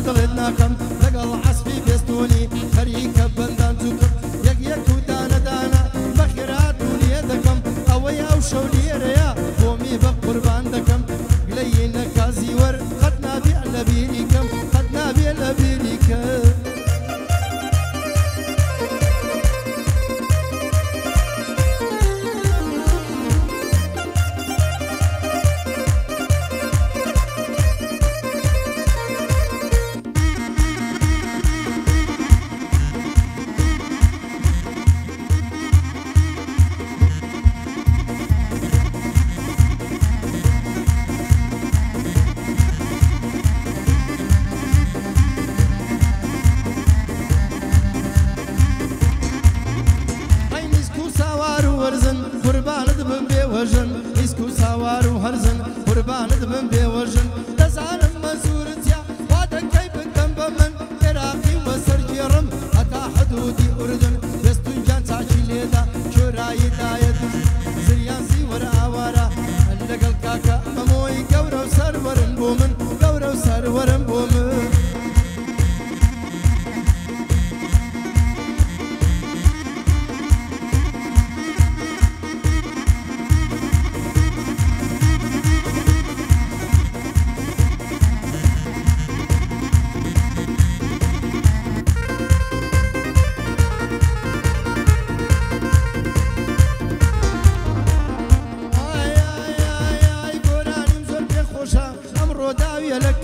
دڵێت ناکەم لەگەڵ عەسپی پێستۆنی خەریکە بەندان جووکم یەک یەک و دانە دانە بەخێرات و لێ دەکەم ئەوەی ئەو شەو لێرەیە بۆمی بە قوربان دەکەم گلەیی نەکازی وەر قەت نابێ لە بیریکەم قەت نابێ لە بیریکەم قوربانت بم بێوەژن ئیسک و ساوار و هەرزن قوربانت بم بێوەژن دەزانم مەزورتیا وا دەکەی بکەم بە من عێراقی وەسەرگێڕم هەتا حەدودی ئوردن دەستونجان چاکی لێدا کێرایی دایەتم زریانسی وەرە ئاوارە لەگەڵ کاکە مەمۆی گەورە و سەروەرن بۆ من گەورە و سەروەرن بۆ من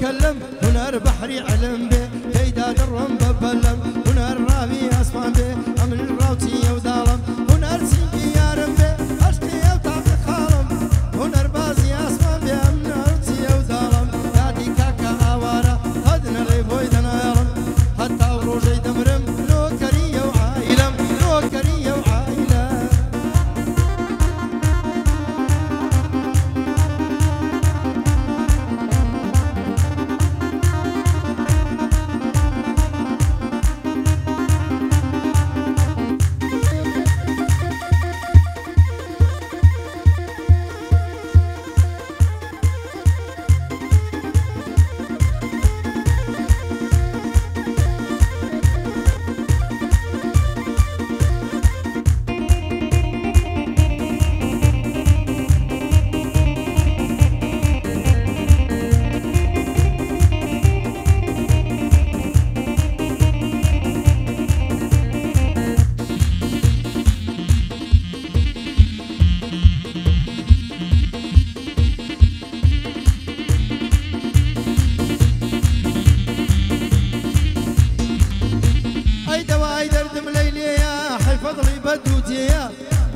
لكلم هنر بحري علم به هيدا درم ببلم هنر رامي اسمان به امن الراوتي ودالم هنر سينجي يارم به اشتي وتعب خالم هنر بازي اسمان به امن الراوتي ودالم دادي كاكا اوارا هدنا ريبوي دنا يرم حتى وروجي دمرم نوكريه وعائلم نوكريه وعائله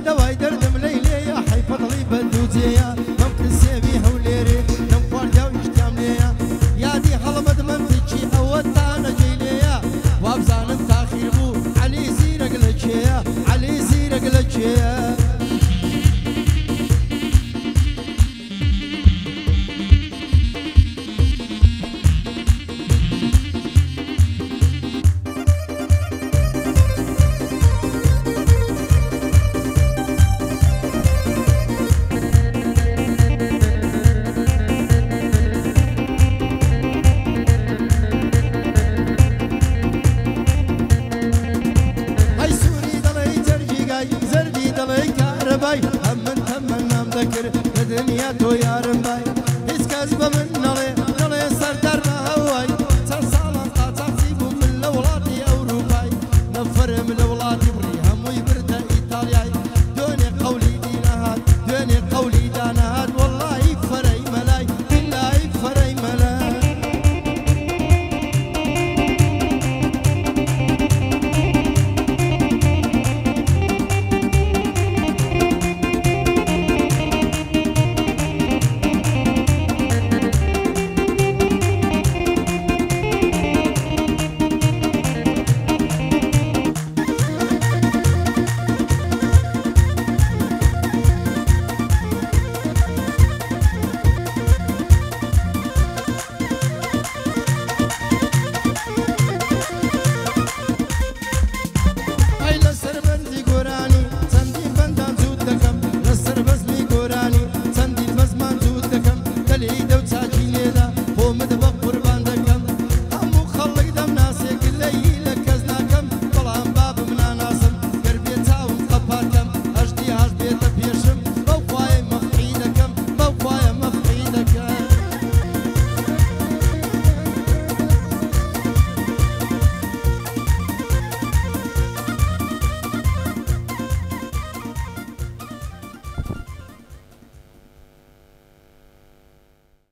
دواي دردم ليلي يا حي فضلي بدوتي يا ممكن سيبي هوليري نمفار جاو يشتام ليا يا دي حلمت منفتشي أودانا جيليا وابزان تاخير بو علي زيرق لجيا علي زيرق لجيا زردي دلي كهرباي هم من نام ذكر الدنيا تو يارم